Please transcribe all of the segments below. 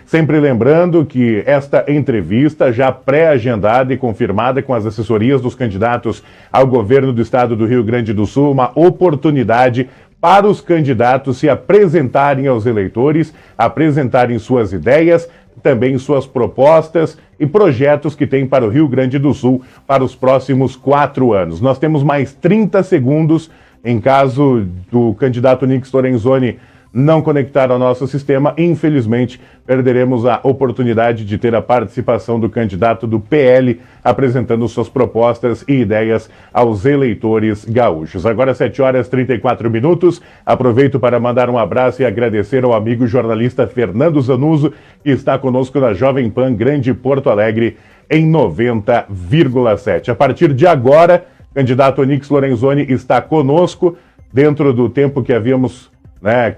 Sempre lembrando que esta entrevista, já pré-agendada e confirmada com as assessorias dos candidatos ao governo do estado do Rio Grande do Sul, uma oportunidade para os candidatos se apresentarem aos eleitores, apresentarem suas ideias, também suas propostas e projetos que tem para o Rio Grande do Sul para os próximos 4 anos. Nós temos mais 30 segundos em caso do candidato Onyx Lorenzoni não conectar ao nosso sistema. Infelizmente, perderemos a oportunidade de ter a participação do candidato do PL apresentando suas propostas e ideias aos eleitores gaúchos. Agora 7h34. Aproveito para mandar um abraço e agradecer ao amigo jornalista Fernando Zanuso, que está conosco na Jovem Pan Grande Porto Alegre em 90,7. A partir de agora, o candidato Onyx Lorenzoni está conosco dentro do tempo que havíamos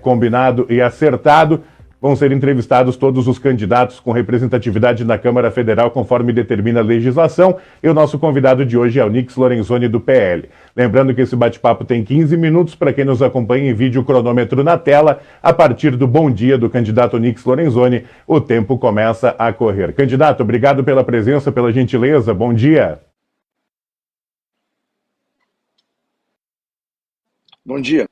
combinado e acertado. Vão ser entrevistados todos os candidatos com representatividade na Câmara Federal, conforme determina a legislação. E o nosso convidado de hoje é o Onyx Lorenzoni, do PL. Lembrando que esse bate-papo tem 15 minutos. Para quem nos acompanha em vídeo, cronômetro na tela. A partir do bom dia do candidato Onyx Lorenzoni, o tempo começa a correr. Candidato, obrigado pela presença, pela gentileza. Bom dia. Bom dia.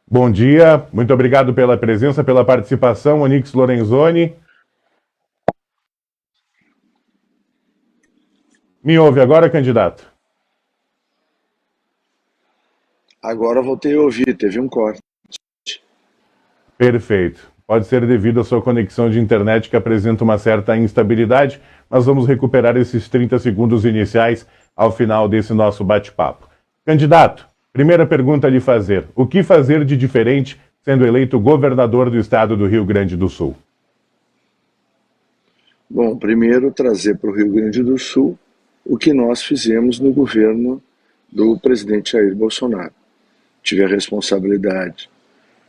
Bom dia, muito obrigado pela presença, pela participação, Onyx Lorenzoni. Me ouve agora, candidato? Agora voltei a ouvir, teve um corte. Perfeito. Pode ser devido à sua conexão de internet, que apresenta uma certa instabilidade, mas vamos recuperar esses 30 segundos iniciais ao final desse nosso bate-papo. Candidato, primeira pergunta a lhe fazer: o que fazer de diferente sendo eleito governador do estado do Rio Grande do Sul? Bom, primeiro trazer para o Rio Grande do Sul o que nós fizemos no governo do presidente Jair Bolsonaro. Tive a responsabilidade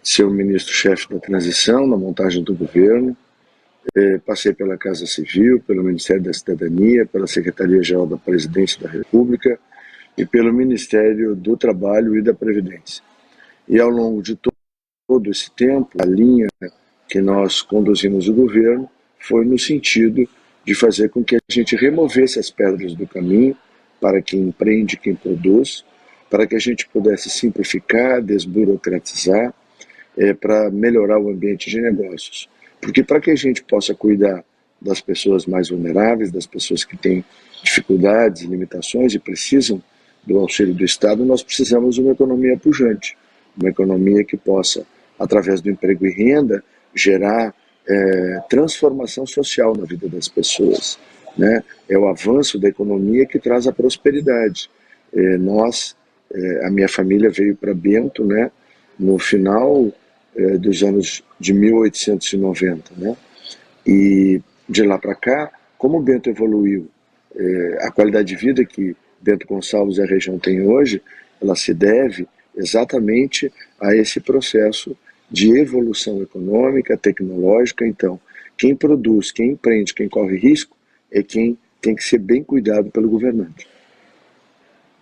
de ser o ministro-chefe da transição, na montagem do governo. Passei pela Casa Civil, pelo Ministério da Cidadania, pela Secretaria-Geral da Presidência da República e pelo Ministério do Trabalho e da Previdência. E ao longo de todo esse tempo, a linha que nós conduzimos o governo foi no sentido de fazer com que a gente removesse as pedras do caminho para quem empreende, quem produz, para que a gente pudesse simplificar, desburocratizar, para melhorar o ambiente de negócios. Porque para que a gente possa cuidar das pessoas mais vulneráveis, das pessoas que têm dificuldades, limitações e precisam do auxílio do Estado, nós precisamos de uma economia pujante, uma economia que possa, através do emprego e renda, gerar transformação social na vida das pessoas. Né? É o avanço da economia que traz a prosperidade. A minha família veio para Bento, né, no final dos anos de 1890, né? E de lá para cá, como Bento evoluiu, a qualidade de vida que Bento Gonçalves e a região tem hoje, ela se deve exatamente a esse processo de evolução econômica, tecnológica. Então, quem produz, quem empreende, quem corre risco, é quem tem que ser bem cuidado pelo governante.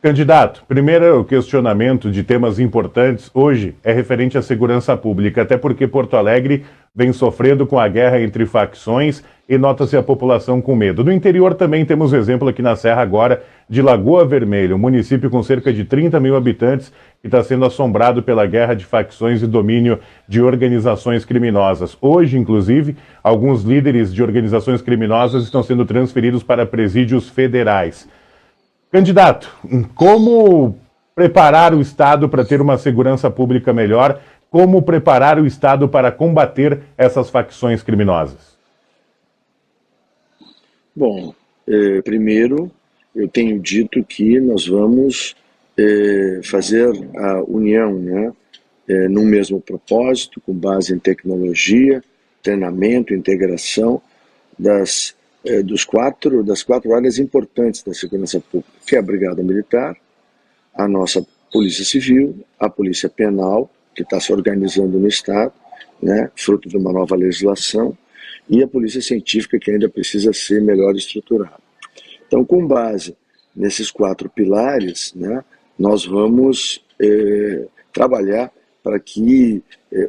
Candidato, primeiro questionamento de temas importantes hoje é referente à segurança pública, até porque Porto Alegre vem sofrendo com a guerra entre facções e nota-se a população com medo. No interior também temos exemplo aqui na Serra agora de Lagoa Vermelha, um município com cerca de 30 mil habitantes que está sendo assombrado pela guerra de facções e domínio de organizações criminosas. Hoje, inclusive, alguns líderes de organizações criminosas estão sendo transferidos para presídios federais. Candidato, como preparar o Estado para ter uma segurança pública melhor? Como preparar o Estado para combater essas facções criminosas? Bom, primeiro eu tenho dito que nós vamos fazer a união, né, num mesmo propósito, com base em tecnologia, treinamento, integração das quatro áreas importantes da segurança pública, que é a Brigada Militar, a nossa Polícia Civil, a Polícia Penal, que está se organizando no Estado, né, fruto de uma nova legislação, e a Polícia Científica, que ainda precisa ser melhor estruturada. Então, com base nesses 4 pilares, né, nós vamos trabalhar para que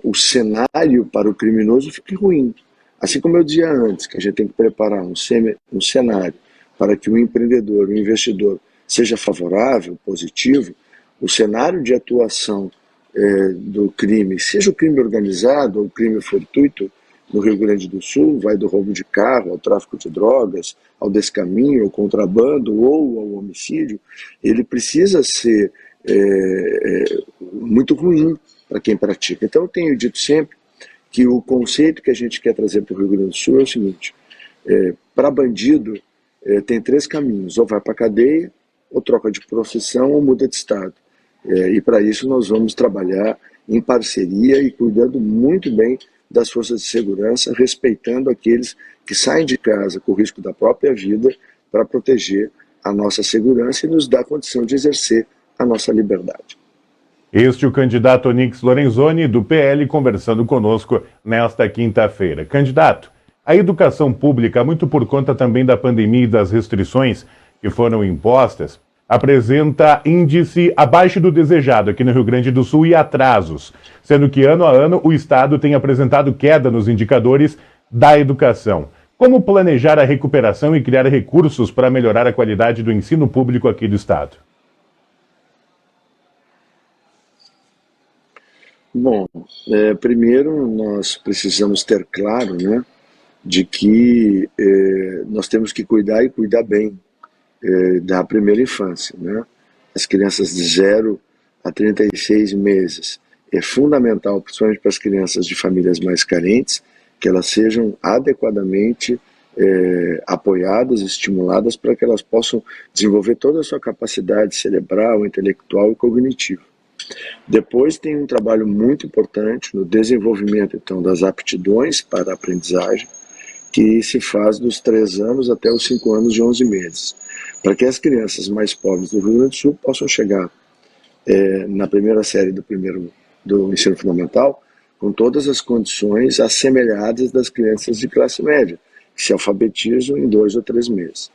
o cenário para o criminoso fique ruim. Assim como eu dizia antes, que a gente tem que preparar um cenário para que o empreendedor, o investidor, seja favorável, positivo, o cenário de atuação do crime, seja o crime organizado ou o crime fortuito, no Rio Grande do Sul, vai do roubo de carro, ao tráfico de drogas, ao descaminho, ao contrabando ou ao homicídio, ele precisa ser muito ruim para quem pratica. Então eu tenho dito sempre que o conceito que a gente quer trazer para o Rio Grande do Sul é o seguinte: para bandido tem 3 caminhos, ou vai para a cadeia, ou troca de profissão, ou muda de estado. E para isso nós vamos trabalhar em parceria e cuidando muito bem das forças de segurança, respeitando aqueles que saem de casa com o risco da própria vida para proteger a nossa segurança e nos dar condição de exercer a nossa liberdade. Este é o candidato Onyx Lorenzoni, do PL, conversando conosco nesta quinta-feira. Candidato, a educação pública, muito por conta também da pandemia e das restrições que foram impostas, apresenta índice abaixo do desejado aqui no Rio Grande do Sul e atrasos, sendo que ano a ano o Estado tem apresentado queda nos indicadores da educação. Como planejar a recuperação e criar recursos para melhorar a qualidade do ensino público aqui do Estado? Bom, primeiro nós precisamos ter claro, né, de que nós temos que cuidar e cuidar bem da primeira infância, né? As crianças de 0 a 36 meses. É fundamental, principalmente para as crianças de famílias mais carentes, que elas sejam adequadamente apoiadas, estimuladas para que elas possam desenvolver toda a sua capacidade cerebral, intelectual e cognitiva. Depois tem um trabalho muito importante no desenvolvimento, então, das aptidões para a aprendizagem, que se faz dos 3 anos até os 5 anos e 11 meses, para que as crianças mais pobres do Rio Grande do Sul possam chegar na primeira série do ensino fundamental com todas as condições assemelhadas das crianças de classe média, que se alfabetizam em 2 ou 3 meses.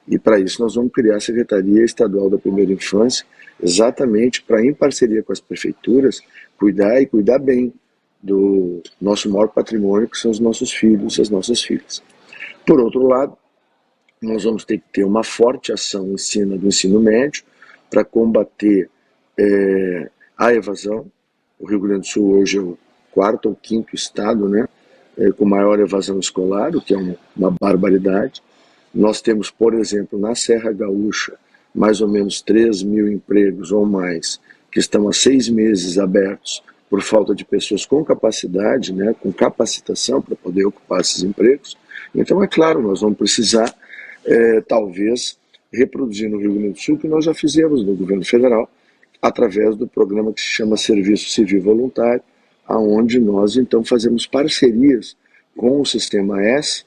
E para isso nós vamos criar a Secretaria Estadual da Primeira Infância, exatamente para, em parceria com as prefeituras, cuidar e cuidar bem do nosso maior patrimônio, que são os nossos filhos e as nossas filhas. Por outro lado, nós vamos ter que ter uma forte ação do ensino médio para combater a evasão. O Rio Grande do Sul hoje é o 4º ou 5º estado, né, com maior evasão escolar, o que é uma barbaridade. Nós temos, por exemplo, na Serra Gaúcha, mais ou menos 3 mil empregos ou mais, que estão há 6 meses abertos por falta de pessoas com capacidade, né, com capacitação para poder ocupar esses empregos. Então, é claro, nós vamos precisar, talvez, reproduzir no Rio Grande do Sul o que nós já fizemos no governo federal, através do programa que se chama Serviço Civil Voluntário, aonde nós, então, fazemos parcerias com o Sistema S.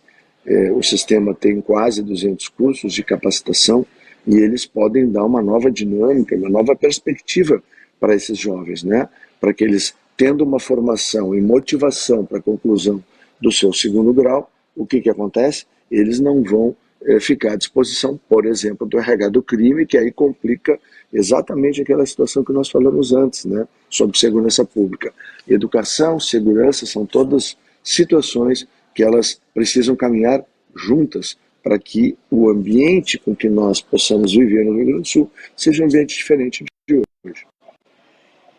O sistema tem quase 200 cursos de capacitação e eles podem dar uma nova dinâmica, uma nova perspectiva para esses jovens, né? Para que eles, tendo uma formação e motivação para a conclusão do seu 2º grau, o que acontece? Eles não vão ficar à disposição, por exemplo, do RH do crime, que aí complica exatamente aquela situação que nós falamos antes, né? Sobre segurança pública. Educação, segurança são todas situações que elas precisam caminhar juntas para que o ambiente com que nós possamos viver no Rio Grande do Sul seja um ambiente diferente de hoje.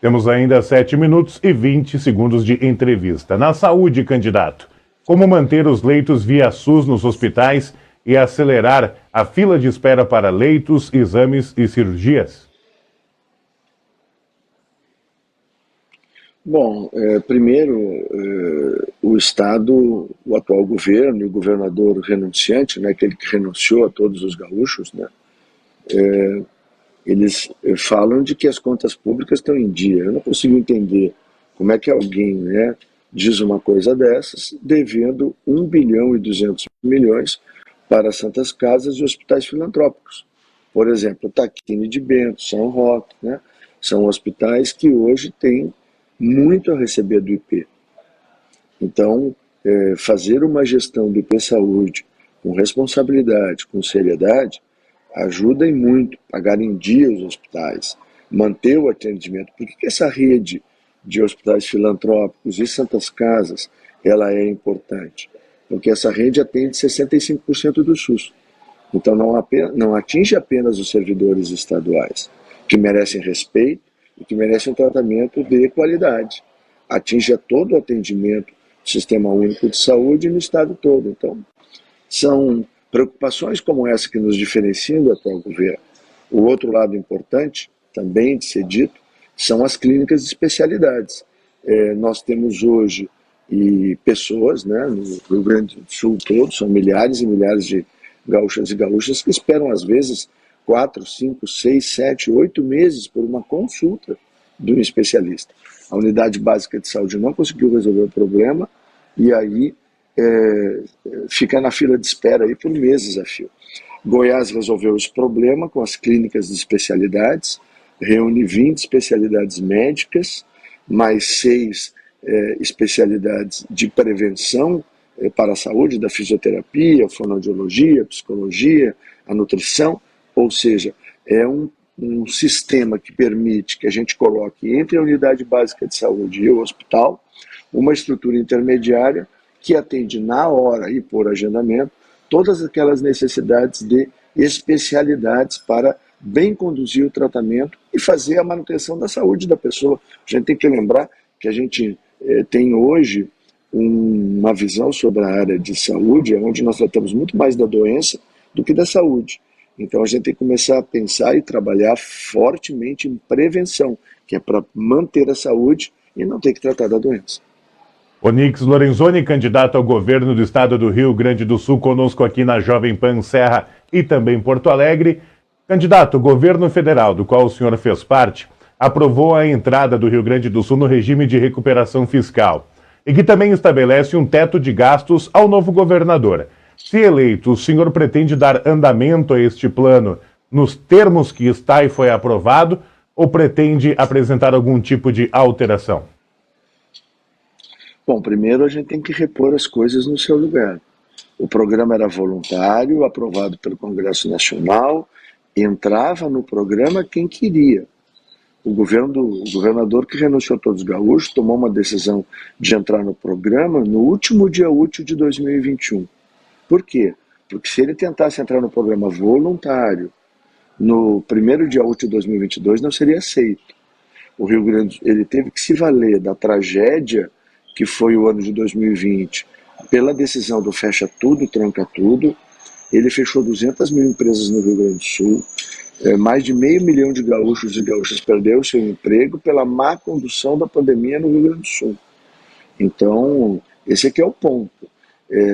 Temos ainda 7 minutos e 20 segundos de entrevista. Na saúde, candidato, como manter os leitos via SUS nos hospitais e acelerar a fila de espera para leitos, exames e cirurgias? Bom, primeiro, o Estado, o atual governo e o governador renunciante, né, aquele que renunciou a todos os gaúchos, né, eles falam de que as contas públicas estão em dia. Eu não consigo entender como é que alguém, né, diz uma coisa dessas, devendo 1 bilhão e 200 milhões para santas casas e hospitais filantrópicos. Por exemplo, Taquini de Bento, São Roque, né, são hospitais que hoje têm muito a receber do IP. Então, fazer uma gestão do IP Saúde com responsabilidade, com seriedade, ajuda e muito, pagar em dia os hospitais, manter o atendimento. Por que essa rede de hospitais filantrópicos e santas casas, ela é importante, porque essa rede atende 65% do SUS. Então não atinge apenas os servidores estaduais, que merecem respeito e que merecem um tratamento de qualidade. Atinge a todo o atendimento do Sistema Único de Saúde no estado todo. Então, são preocupações como essa que nos diferenciam do atual governo. O outro lado importante, também de ser dito, são as clínicas de especialidades. Nós temos hoje pessoas, né, no Rio Grande do Sul todo, são milhares e milhares de gaúchas e gaúchas que esperam às vezes 4, 5, 6, 7, 8 meses por uma consulta de um especialista. A unidade básica de saúde não conseguiu resolver o problema e aí fica na fila de espera aí por meses a fio. Goiás resolveu esse problema com as clínicas de especialidades, reúne 20 especialidades médicas, mais 6 especialidades de prevenção para a saúde, da fisioterapia, fonoaudiologia, psicologia, a nutrição, ou seja, é um sistema que permite que a gente coloque entre a unidade básica de saúde e o hospital uma estrutura intermediária que atende na hora e por agendamento todas aquelas necessidades de especialidades para bem conduzir o tratamento e fazer a manutenção da saúde da pessoa. A gente tem que lembrar que a gente tem hoje uma visão sobre a área de saúde, onde nós tratamos muito mais da doença do que da saúde. Então a gente tem que começar a pensar e trabalhar fortemente em prevenção, que é para manter a saúde e não ter que tratar da doença. Onyx Lorenzoni, candidato ao governo do estado do Rio Grande do Sul, conosco aqui na Jovem Pan Serra e também Porto Alegre. Candidato, o governo federal, do qual o senhor fez parte, aprovou a entrada do Rio Grande do Sul no regime de recuperação fiscal e que também estabelece um teto de gastos ao novo governador. Se eleito, o senhor pretende dar andamento a este plano nos termos que está e foi aprovado ou pretende apresentar algum tipo de alteração? Bom, primeiro a gente tem que repor as coisas no seu lugar. O programa era voluntário, aprovado pelo Congresso Nacional, entrava no programa quem queria. O governador que renunciou a todos os gaúchos tomou uma decisão de entrar no programa no último dia útil de 2021. Por quê? Porque se ele tentasse entrar no programa voluntário no primeiro dia útil de 2022, não seria aceito. O Rio Grande ele teve que se valer da tragédia que foi o ano de 2020, pela decisão do fecha tudo, tranca tudo. Ele fechou 200 mil empresas no Rio Grande do Sul, mais de 500 mil de gaúchos e gaúchas perderam seu emprego pela má condução da pandemia no Rio Grande do Sul. Então, esse aqui é o ponto.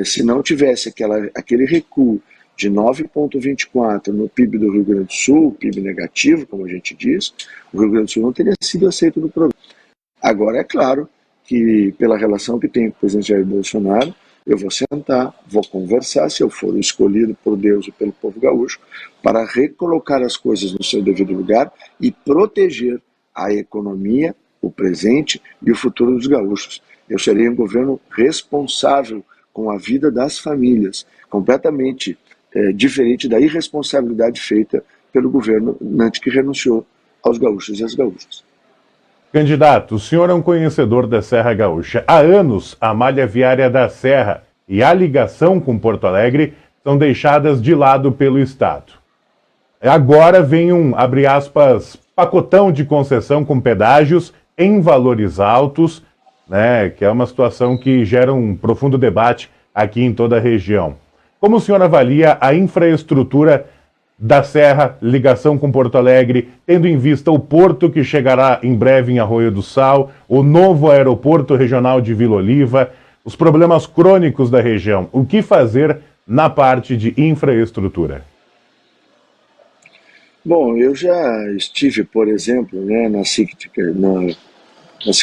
Se não tivesse aquele recuo de 9,24 no PIB do Rio Grande do Sul, PIB negativo, como a gente diz, o Rio Grande do Sul não teria sido aceito no programa. Agora, é claro que, pela relação que tenho com o presidente Jair Bolsonaro, eu vou sentar, vou conversar, se eu for escolhido por Deus e pelo povo gaúcho, para recolocar as coisas no seu devido lugar e proteger a economia, o presente e o futuro dos gaúchos. Eu serei um governo responsável com a vida das famílias, completamente diferente da irresponsabilidade feita pelo governo que renunciou aos gaúchos e às gaúchas. Candidato, o senhor é um conhecedor da Serra Gaúcha. Há anos, a malha viária da Serra e a ligação com Porto Alegre são deixadas de lado pelo Estado. Agora vem um, abre aspas, pacotão de concessão com pedágios em valores altos, né, que é uma situação que gera um profundo debate aqui em toda a região. Como o senhor avalia a infraestrutura da Serra, ligação com Porto Alegre, tendo em vista o porto que chegará em breve em Arroio do Sal, o novo aeroporto regional de Vila Oliva, os problemas crônicos da região? O que fazer na parte de infraestrutura? Bom, eu já estive, por exemplo, né, na SIC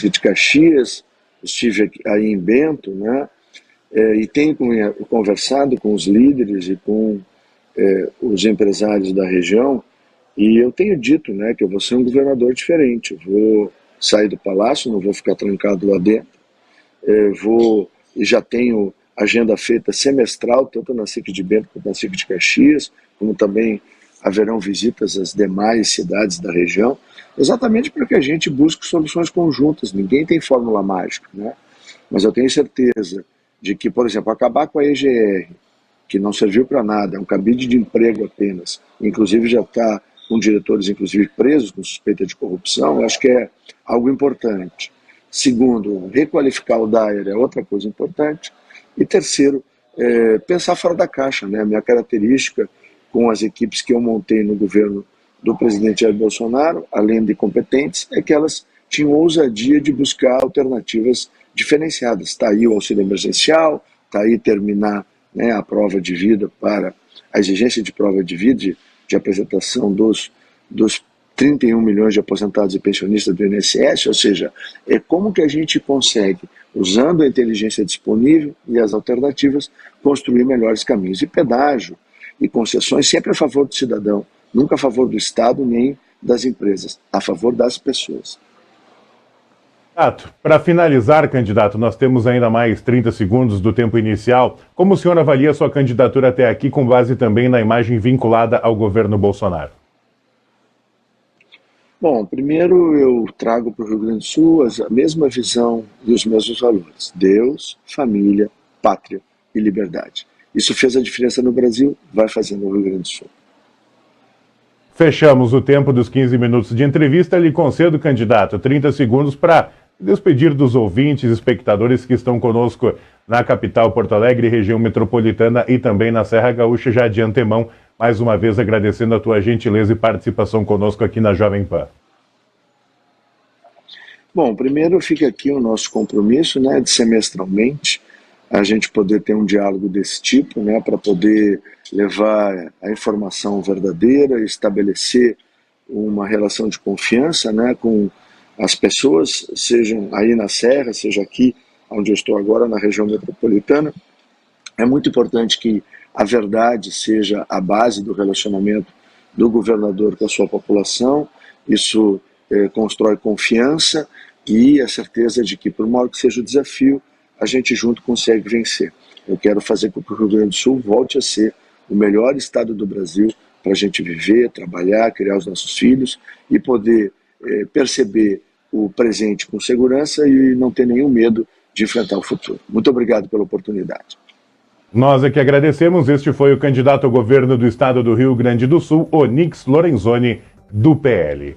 de Caxias, estive aí em Bento, né, e tenho conversado com os líderes e com os empresários da região, e eu tenho dito, né, que eu vou ser um governador diferente. Eu vou sair do palácio, não vou ficar trancado lá dentro, e já tenho agenda feita semestral, tanto na SIC de Bento quanto na SIC de Caxias, como também haverão visitas às demais cidades da região, exatamente para que a gente busque soluções conjuntas. Ninguém tem fórmula mágica, né? Mas eu tenho certeza de que, por exemplo, acabar com a EGR, que não serviu para nada, é um cabide de emprego apenas, inclusive já está com diretores inclusive presos com suspeita de corrupção, eu acho que é algo importante. Segundo, requalificar o DAER é outra coisa importante. E terceiro, pensar fora da caixa, né? A minha característica com as equipes que eu montei no governo do presidente Jair Bolsonaro, além de competentes, é que elas tinham ousadia de buscar alternativas diferenciadas. Está aí o auxílio emergencial, está aí terminar, né, a prova de vida para a exigência de prova de vida, de apresentação dos 31 milhões de aposentados e pensionistas do INSS, ou seja, é como que a gente consegue, usando a inteligência disponível e as alternativas, construir melhores caminhos. E pedágio e concessões sempre a favor do cidadão, nunca a favor do Estado nem das empresas, a favor das pessoas. Para finalizar, candidato, nós temos ainda mais 30 segundos do tempo inicial. Como o senhor avalia sua candidatura até aqui, com base também na imagem vinculada ao governo Bolsonaro? Bom, primeiro eu trago para o Rio Grande do Sul a mesma visão e os mesmos valores. Deus, família, pátria e liberdade. Isso fez a diferença no Brasil, vai fazer no Rio Grande do Sul. Fechamos o tempo dos 15 minutos de entrevista. Lhe concedo, candidato, 30 segundos para despedir dos ouvintes, espectadores que estão conosco na capital Porto Alegre, região metropolitana e também na Serra Gaúcha, já de antemão, mais uma vez agradecendo a tua gentileza e participação conosco aqui na Jovem Pan. Bom, primeiro fica aqui o nosso compromisso, né, de semestralmente a gente poder ter um diálogo desse tipo, né, para poder levar a informação verdadeira, estabelecer uma relação de confiança, né, com as pessoas, sejam aí na Serra, seja aqui onde eu estou agora, na região metropolitana. É muito importante que a verdade seja a base do relacionamento do governador com a sua população. Isso constrói confiança e a certeza de que, por maior que seja o desafio, a gente junto consegue vencer. Eu quero fazer com que o Rio Grande do Sul volte a ser o melhor estado do Brasil para a gente viver, trabalhar, criar os nossos filhos e poder perceber o presente com segurança e não ter nenhum medo de enfrentar o futuro. Muito obrigado pela oportunidade. Nós é que agradecemos. Este foi o candidato ao governo do estado do Rio Grande do Sul, Onyx Lorenzoni, do PL.